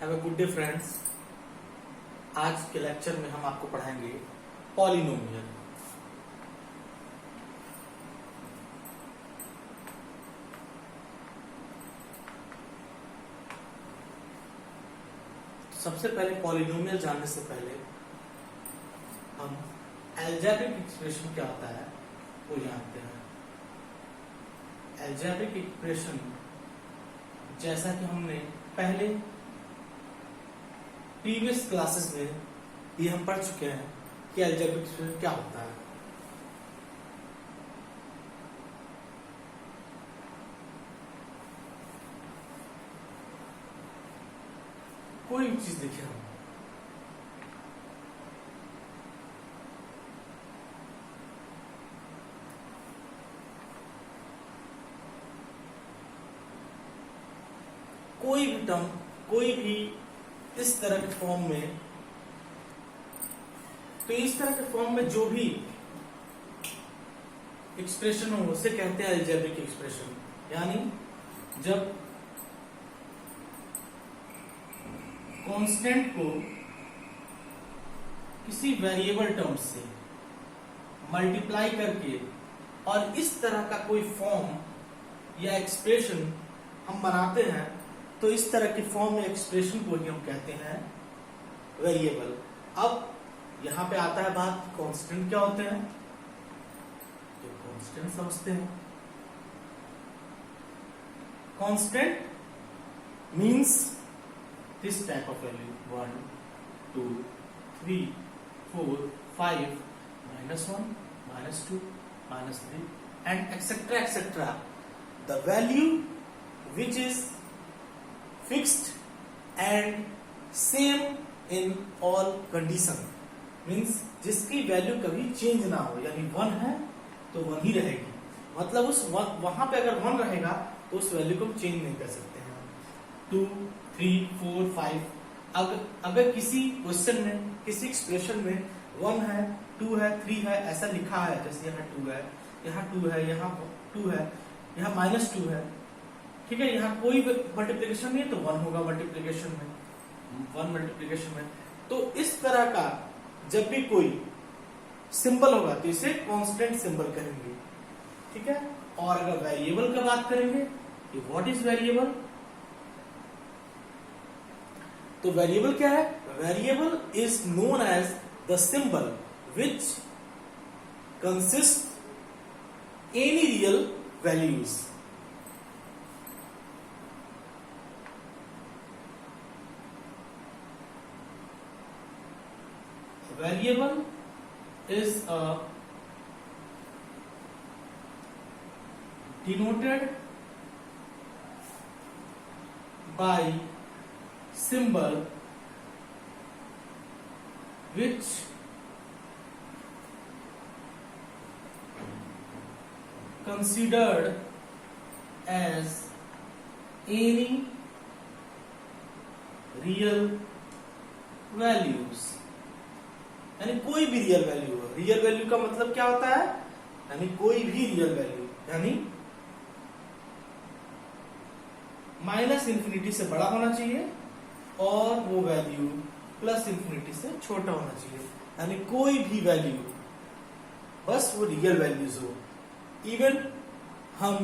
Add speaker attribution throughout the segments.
Speaker 1: Have a good day friends. आज के lecture में हम आपको पढ़ाएंगे पॉलिनोमियल। सबसे पहले पॉलिनोमियल जानने से पहले हम अलजेब्रिक एक्सप्रेशन क्या होता है वो जानते हैं। अलजेब्रिक एक्सप्रेशन जैसा कि हमने पहले प्रीवियस क्लासेस में ये हम पढ़ चुके हैं कि अलजेब्रिक एक्सप्रेशन क्या होता है। कोई भी चीज देखिए हम कोई भी टर्म, कोई भी इस तरह के फॉर्म में, तो इस तरह के फॉर्म में जो भी एक्सप्रेशन हो उसे कहते हैं अलजेब्रिक एक्सप्रेशन। यानी जब कांस्टेंट को किसी वेरिएबल टर्म से मल्टीप्लाई करके और इस तरह का कोई फॉर्म या एक्सप्रेशन हम बनाते हैं, तो इस तरह की फॉर्म या एक्सप्रेशन को ही हम कहते हैं वेरिएबल। अब यहां पे आता है बात, कांस्टेंट क्या होते हैं? तो कांस्टेंट समझते हैं। Constant means this type of value 1 2 3 4 5 -1 -2 -3 and etc. The value which is fixed and same in all condition means जिसकी वैल्यू कभी चेंज ना हो। यानी 1 है तो 1 ही रहेगी, मतलब उस वहां पे अगर 1 रहेगा तो उस वैल्यू को हम चेंज नहीं कर सकते हैं। 2 3 4 5 अगर किसी क्वेश्चन में, किसी एक्सप्रेशन में 1 है 2 है 3 है ऐसा लिखा है, जैसे यहाँ 2 है, यहाँ 2 है, यहाँ 2 है, यहाँ -2 है, ठीक है, यहाँ कोई मल्टीप्लिकेशन नहीं है तो 1 होगा मल्टीप्लिकेशन में, 1 मल्टीप्लिकेशन में। तो इस तरह का जब भी कोई सिंबल होगा तो इसे कांस्टेंट सिंबल कहेंगे, ठीक है। और अगर वेरिएबल का बात करेंगे तो व्हाट इज वेरिएबल? तो वेरिएबल क्या है? Variable is known as the symbol which consist any real values. Variable is denoted by symbol which considered as any real values। यानी कोई भी रियल वैल्यू हो। रियल वैल्यू का मतलब क्या होता है? यानी कोई भी रियल वैल्यू, यानी -∞ से बड़ा होना चाहिए और वो वैल्यू +∞ से छोटा होना चाहिए। यानी कोई भी वैल्यू, बस वो रियल वैल्यूज हो। इवन हम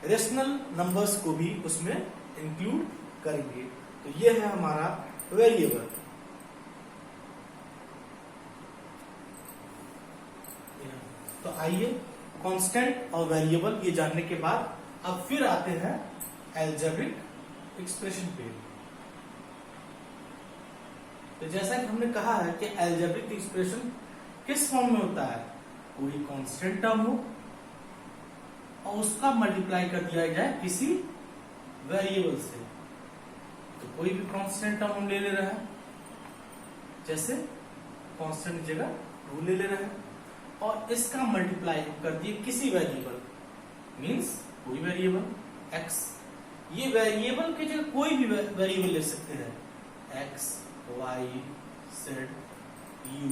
Speaker 1: रेशनल नंबर्स को भी उसमें इंक्लूड करेंगे। तो ये है हमारा वेरिएबल। तो आइए कांस्टेंट और वेरिएबल ये जानने के बाद अब फिर आते हैं अलजेब्रिक एक्सप्रेशन पे। तो जैसा कि हमने कहा है कि अलजेब्रिक एक्सप्रेशन किस फॉर्म में होता है? कोई कांस्टेंट टर्म हो और उसका मल्टीप्लाई कर दिया जाए किसी वेरिएबल से। तो कोई भी कांस्टेंट टर्म हम ले रहे हैं, जैसे कांस्टेंट की जगह 2 ले रहे हैं और इसका मल्टीप्लाई हम कर दिए किसी वेरिएबल, मींस कोई वेरिएबल x। ये वेरिएबल की जगह कोई भी वेरिएबल ले सकते हैं, x y z u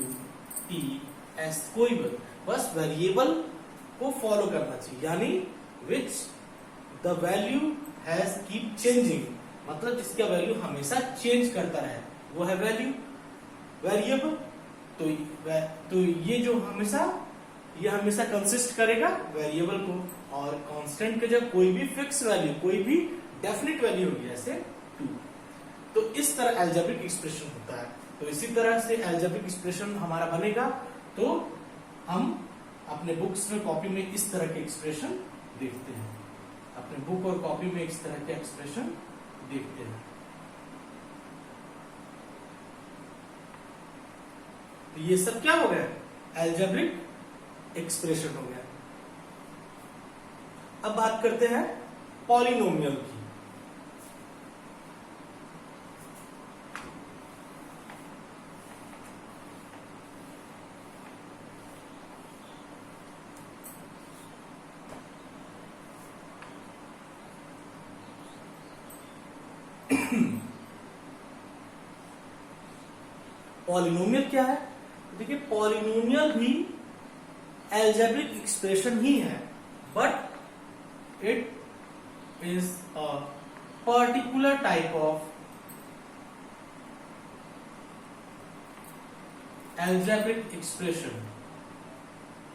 Speaker 1: t s, कोई भी, बस वेरिएबल को फॉलो करना चाहिए। यानी which the value has keep changing, मतलब जिसका वैल्यू हमेशा चेंज करता रहे, वो है वैल्यू वेरिएबल। तो ये जो ये हमेशा कंसिस्ट करेगा वेरिएबल को, और कांस्टेंट के जब कोई भी फिक्स वैल्यू, कोई भी डेफिनेट वैल्यू होगी, जैसे 2, तो इस तरह एल्जेब्रिक एक्सप्रेशन होता है। तो इसी तरह से एल्जेब्रिक एक्सप्रेशन हमारा बनेगा। तो हम अपने बुक्स में, कॉपी में इस तरह के एक्सप्रेशन देखते हैं, अपने बुक और कॉपी में इस तरह के एक्सप्रेशन देखते हैं। तो ये सब क्या हो गया, एल्जेब्रिक एक्सप्रेशन हो गया। अब बात करते हैं पॉलिनोमियल की। पॉलिनोमियल क्या है? देखिए, पॉलिनोमियल भी एल्जेब्रिक एक्सप्रेशन ही है, but it is a particular type of algebraic expression.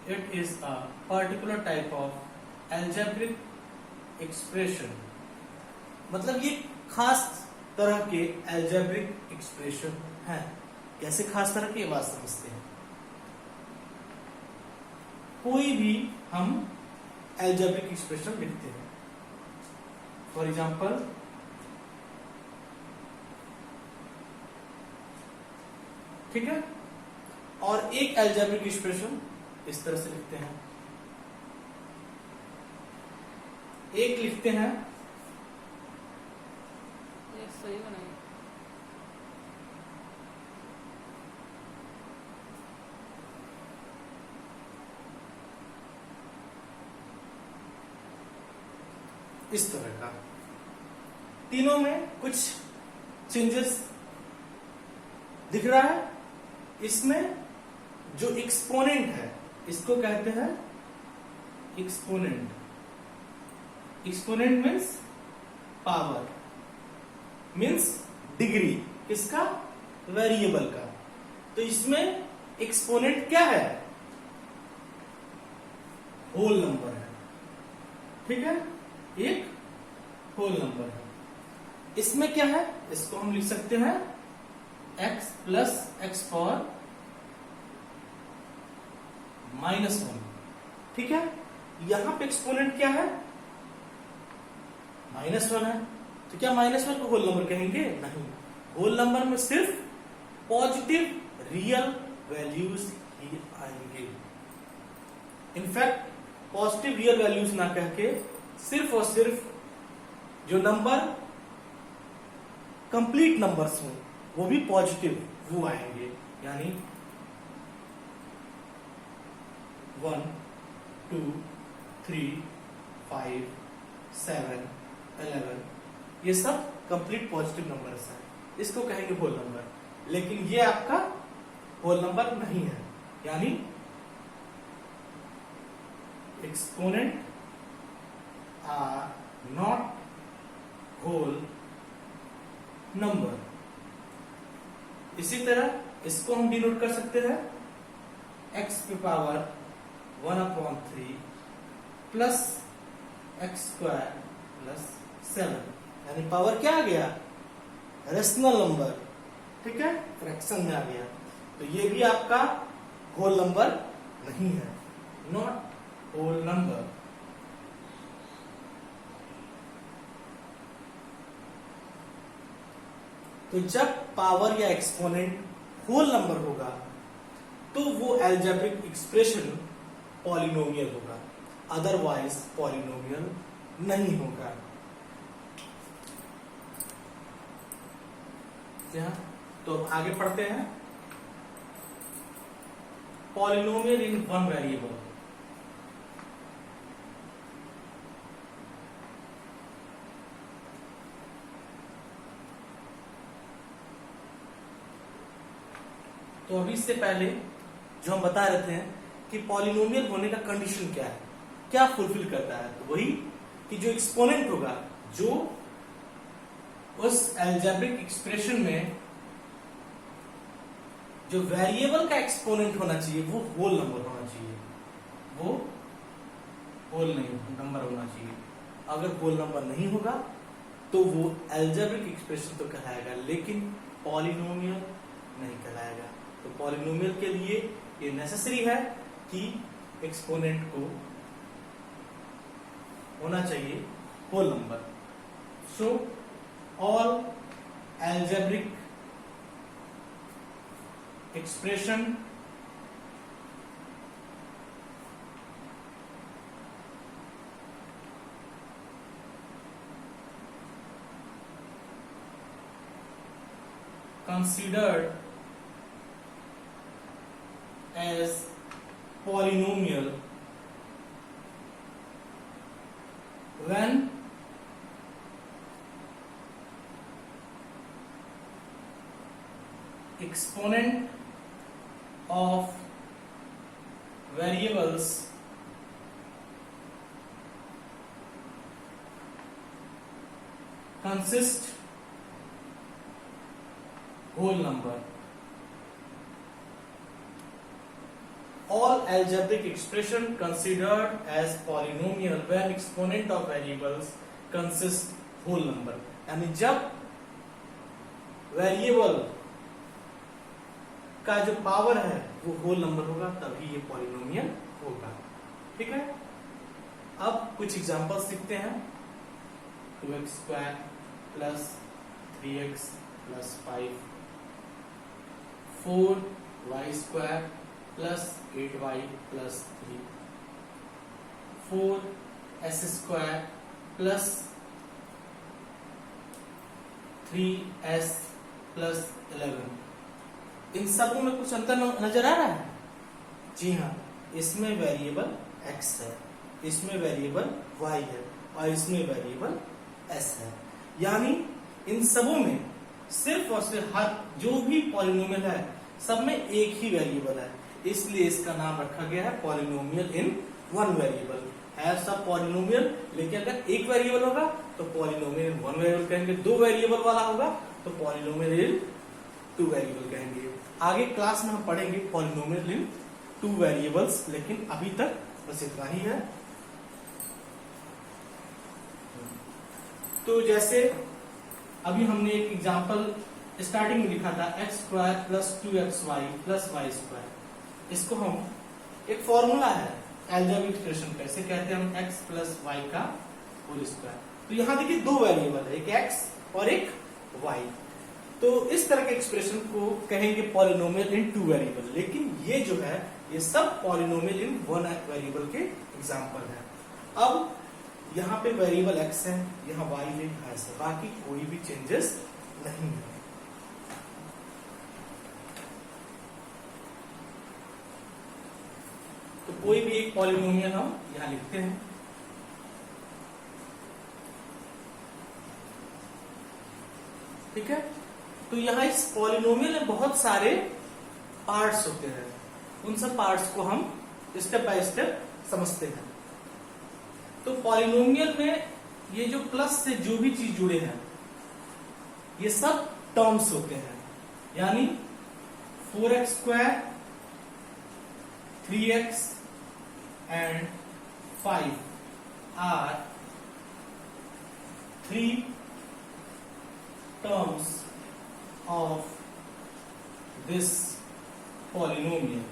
Speaker 1: It is a particular type of algebraic expression. मतलब ये खास तरह के algebraic expression है। कैसे खास तरह की, बात समझते हैं। कोई भी हम algebraic expression लिखते हैं, फॉर एग्जाम्पल ठीक है, और एक एल्जेब्रिक एक्सप्रेशन इस तरह से लिखते हैं। एक लिखते हैं
Speaker 2: सही बनाइए।
Speaker 1: इस तरह का, तीनों में कुछ चेंजेस दिख रहा है। इसमें जो एक्सपोनेंट है, इसको कहते हैं exponent. Exponent means power, means degree, किसका, वेरिएबल का। तो इसमें एक्सपोनेंट क्या है, होल नंबर है, ठीक है, एक होल नंबर है। इसमें क्या है, इसको हम लिख सकते हैं x प्लस एक्स पावर -1, ठीक है। यहां पे एक्सपोनेंट क्या है, -1 है। तो क्या -1 को होल नंबर कहेंगे? नहीं, होल नंबर में सिर्फ पॉजिटिव रियल वैल्यूज ही आएंगे। इनफैक्ट पॉजिटिव रियल वैल्यूज ना कह के सिर्फ और सिर्फ जो नंबर कंप्लीट नंबर्स हों, वो भी पॉजिटिव वो आएंगे। यानी 1, 2, 3, 5, 7, 11, ये सब कंप्लीट पॉजिटिव नंबर्स हैं, इसको कहेंगे होल नंबर। लेकिन ये आपका होल नंबर नहीं है, यानी exponent are not whole number. इसी तरह इसको हम डिनोट कर सकते हैं x की power 1/3 plus x square plus 7, यानी पावर क्या आ गया, रेशनल नंबर, ठीक है, फ्रैक्शन में आ गया। तो ये भी आपका होल नंबर नहीं है, नॉट होल नंबर। तो जब पावर या एक्सपोनेंट होल नंबर होगा तो वो एल्जेब्रिक एक्सप्रेशन पॉलिनोमियल होगा, अदरवाइज पॉलिनोमियल नहीं होगा। तो आगे पढ़ते हैं पॉलिनोमियल इन वन वेरिएबल। तो अभी इससे पहले जो हम बता रहे थे कि पॉलिनोमियल होने का कंडीशन क्या है, क्या फुलफिल करता है, तो वही कि जो एक्सपोनेंट होगा, जो उस एल्जेब्रिक एक्सप्रेशन में जो वेरिएबल का एक्सपोनेंट होना चाहिए वो होल नंबर होना चाहिए, वो होल नहीं नंबर होना चाहिए। अगर होल नंबर नहीं होगा तो वो एल्जेब्रिक एक्सप्रेशन तो कहलाएगा लेकिन पॉलिनोमियल नहीं कहलाएगा। तो पॉलिनोमियल के लिए ये नेसेसरी है कि एक्सपोनेंट को होना चाहिए whole number. So all algebraic expression considered as polynomial when exponent of variables consist whole number. All algebraic expression considered as polynomial when exponent of variables consist whole number. यानी जब variable का जो power है वो whole number होगा तभी ये polynomial होगा। ठीक है, अब कुछ एग्जांपल्स लिखते हैं। 2x square plus 3x plus 5, 4y square plus 8y plus 3, 4s square plus 3s plus 11। इन सबों में कुछ अंतर नजर आ रहा है? जी हाँ, इसमें वेरिएबल x है, इसमें वेरिएबल y है और इसमें वेरिएबल s है। यानी इन सबों में सिर्फ और सिर्फ हर जो भी पॉलिनोमियल है सब में एक ही वेरिएबल है, इसलिए इसका नाम रखा गया है पॉलिनोमियल इन वन वेरिएबल। है सब पॉलिनोमियल, लेकिन अगर एक वेरिएबल होगा तो पॉलिनोमियल इन वन वेरिएबल कहेंगे, दो वेरिएबल वाला होगा तो पॉलिनोमियल इन टू वेरिएबल कहेंगे। आगे क्लास में हम पढ़ेंगे पॉलिनोमियल इन टू वेरिएबल्स, लेकिन अभी तक बस इतना ही है। तो जैसे अभी हमने एक एग्जांपल स्टार्टिंग में लिखा था x square plus 2xy plus y square. इसको हम एक फॉर्मूला है एल्जेब्रिक एक्सप्रेशन का, इसे कहते हैं हम x प्लस y का होल स्क्वायर। तो यहाँ देखिए दो वेरिएबल है, एक x और एक y। तो इस तरह के एक्सप्रेशन को कहेंगे पॉलिनोमियल इन टू वेरिएबल, लेकिन ये जो है ये सब पॉलिनोमियल इन वन वेरिएबल के एग्जांपल है। अब यहाँ पे वेरिएबल x है, यहाँ y है, यहाँ s है, बाकी कोई भी चेंजेस नहीं है। तो कोई भी एक पॉलिनोमियल हम यहाँ लिखते हैं। ठीक है, तो यहाँ इस पॉलिनोमियल में बहुत सारे पार्ट्स होते हैं, उन सब पार्ट्स को हम स्टेप बाय स्टेप समझते हैं। तो पॉलिनोमियल में ये जो प्लस से जो भी चीज जुड़े हैं ये सब टर्म्स होते हैं, यानी 4x square, 3x and 5 are 3 terms of this polynomial।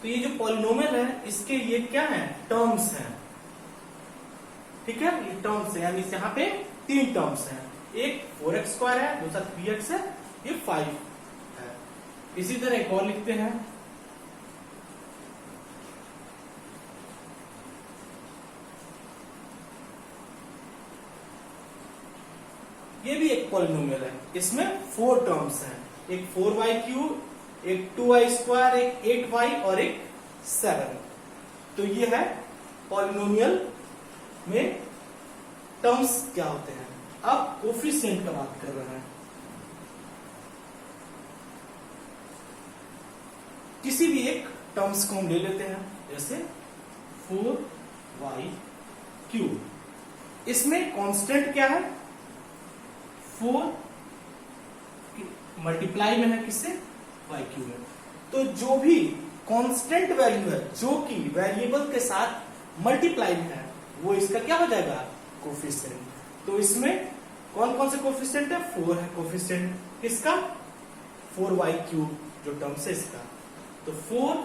Speaker 1: तो ये जो पॉलिनोमियल है इसके ये क्या है? टर्म्स हैं। ठीक है, ये टर्म्स है, यानी यहाँ पे 3 टर्म्स हैं, एक 4x स्क्वायर है, दूसरा 3x है, ये 5 है। इसी तरह एक और लिखते हैं, ये भी एक पॉलिनोमियल है, इसमें 4 टर्म्स हैं, एक 4y क्यूब, एक 2y स्क्वायर, एक 8y और एक 7। तो ये है पॉलिनोमियल में टर्म्स क्या होते हैं। अब कोफिशिएंट का बात कर रहे हैं। किसी भी एक टर्म्स को हम ले लेते हैं, जैसे 4y क्यूब। इसमें कांस्टेंट क्या है, 4 मल्टीप्लाई में है किससे, वाई क्यू में। तो जो भी कांस्टेंट वैल्यू है जो कि वेरिएबल के साथ मल्टीप्लाई में है वो इसका क्या हो जाएगा, कोफिशिएंट। तो इसमें कौन कौन से कोफिशिएंट है, 4 है कोफिशिएंट किसका, 4y क्यूब जो टर्म है इसका। तो 4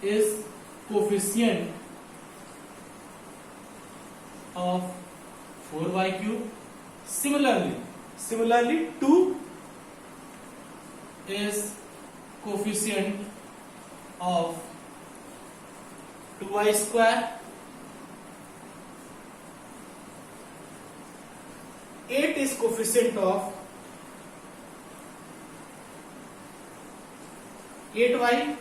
Speaker 1: is coefficient of 4y cube. Similarly 2 is coefficient of 2y square. 8 is coefficient of 8y,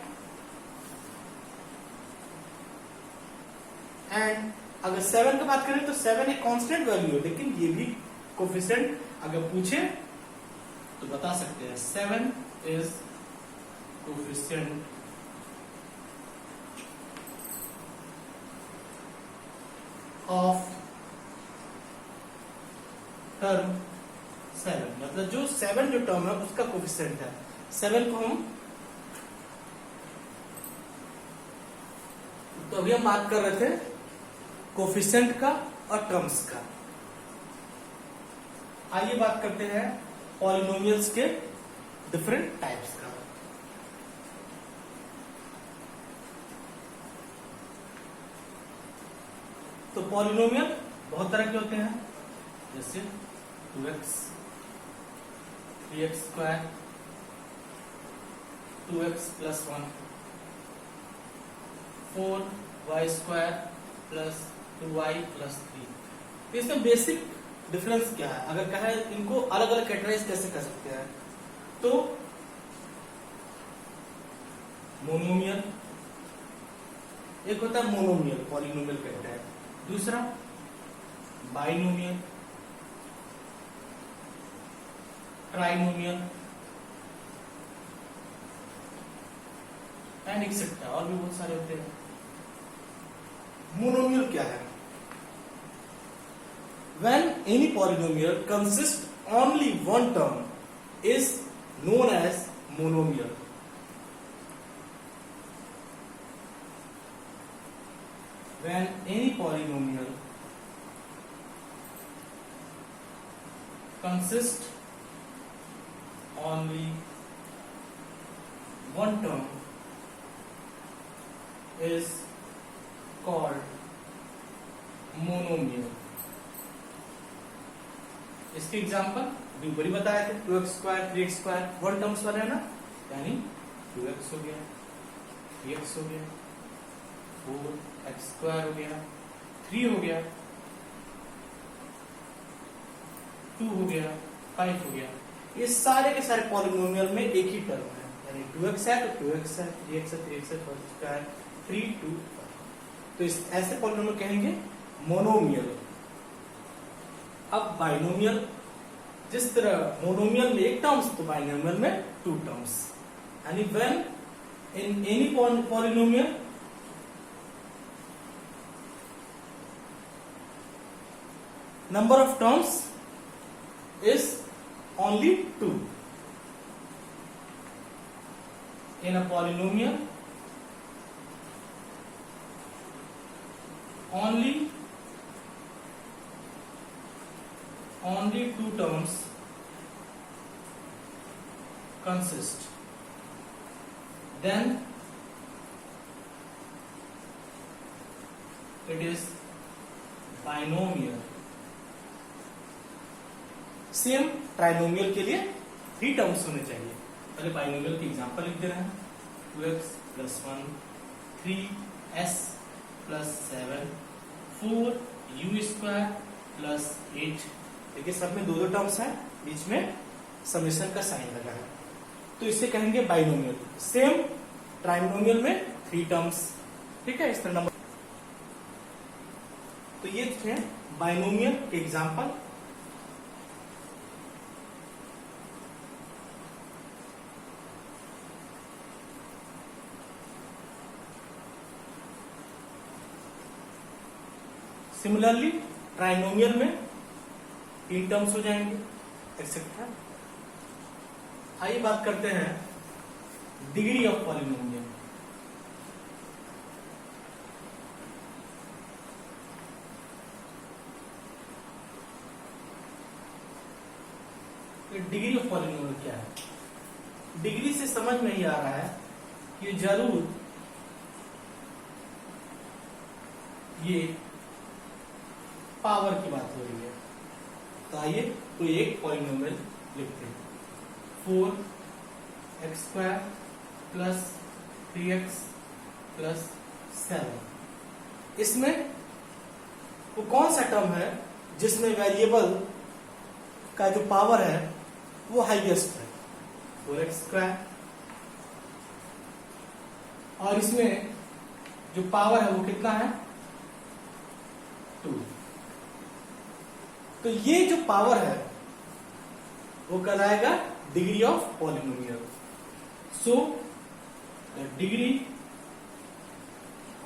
Speaker 1: and अगर 7 की बात करें तो 7 एक कांस्टेंट वैल्यू है, लेकिन ये भी कोफिशिएंट अगर पूछे तो बता सकते हैं। 7 इज कोफिशिएंट ऑफ टर्म 7, मतलब जो 7 जो टर्म है उसका कोफिशिएंट है। 7 को हम तो अभी हम बात कर रहे थे कोफिशिएंट का और टर्म्स का। आइए बात करते हैं पॉलिनोमियल्स के डिफरेंट टाइप्स का। तो पॉलिनोमियल बहुत तरह के होते हैं, जैसे 2x 3x square, 2x plus 1, 4y square plus 2y plus 3। तो इसमें बेसिक डिफरेंस क्या है, अगर कहे इनको अलग अलग कैटेगराइज कैसे कर सकते हैं, तो मोनोमियल एक होता है, मोनोमियल पॉलिनोमियल कहते हैं। दूसरा बाइनोमियल, ट्राइनोमियल एंड एक्सेट्रा, और भी बहुत सारे होते हैं। मोनोमियल क्या है, when any polynomial consists only one term is known as monomial. When any polynomial consists only one term is called monomial. इसके एग्जाम्पल अभी ऊपर ही बताए थे, 2x square 3x square one terms वाले है ना, यानी 2x हो गया, 3x हो गया, 4x स्क्वायर हो गया, 3 हो गया, 2 हो गया, 5 हो गया। ये सारे के सारे पॉलिनोमियल में एक ही टर्म है, यानी 2x है तो 2x है, 3x है 3x है, 4x स्क्वायर 3 2 5। तो इस ऐसे पॉलिनोमियल कहेंगे मोनोमियल। अब बाइनोमियल, जिस तरह मोनोमियल में एक टर्म्स तो बाइनोमियल में 2 टर्म्स, यानी when in any polynomial number of terms is only 2. In a polynomial only 2 terms consist, then it is binomial. Same trinomial के लिए 3 टर्म्स होने चाहिए। पहले बाइनोमियल की एग्जांपल लिख दे रहे हैं, 2x plus 1 3s plus 7 4u square plus 8। देखिए सब में 2 टर्म्स हैं, बीच में समेशन का साइन लगा है, तो इसे कहेंगे बाइनोमियल। सेम ट्राइनोमियल में 3 टर्म्स, ठीक है, इस तरह नंबर। तो ये थे बाइनोमियल के एग्जांपल। सिमिलरली ट्राइनोमियल में 3 टर्म्स हो जाएंगे एक्सेट्रा। आइए बात करते हैं degree of polynomial. Degree of polynomial क्या है? डिग्री से समझ में ही आ रहा है कि जरूर ये पावर की बात हो रही है। तो आइए कोई एक पॉलिनोमियल लिखते हैं। 4x² plus 3x plus 7। इसमें वो कौन सा टर्म है जिसमें वेरिएबल का जो पावर है वो हाईएस्ट है, 4x², और इसमें जो पावर है वो कितना है, 2। तो ये जो पावर है वो कहलाएगा degree of polynomial. So the degree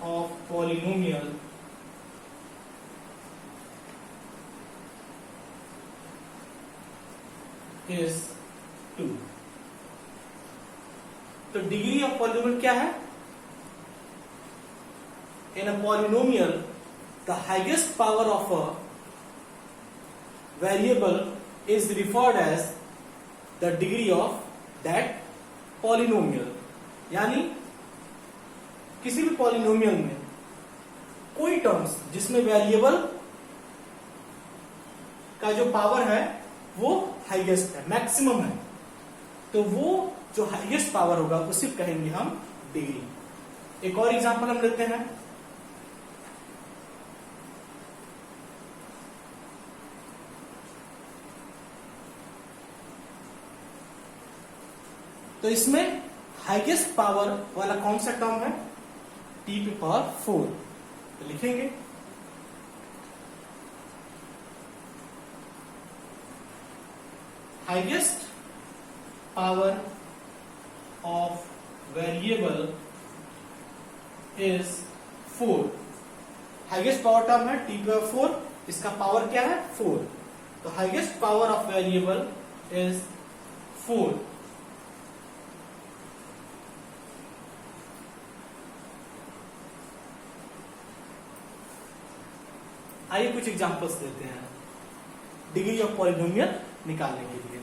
Speaker 1: of polynomial is 2। तो डिग्री ऑफ पॉलिनोमियल क्या है? In a polynomial the highest power of a variable is referred as the degree of that polynomial। यानी किसी भी पॉलिनोमियल में कोई टर्म्स जिसमें variable का जो पावर है वो हाईएस्ट है, मैक्सिमम है, तो वो जो हाईएस्ट पावर होगा उसे कहेंगे हम डिग्री। एक और एग्जांपल हम लेते हैं। तो इसमें हाईएस्ट पावर वाला कौन सा टर्म है, t⁴। तो लिखेंगे highest power of variable is 4। Highest power term है t⁴, इसका पावर क्या है, 4। तो highest power of variable is 4। आइए कुछ एग्जांपल्स देते हैं डिग्री ऑफ पॉलिनोमियल निकालने के लिए।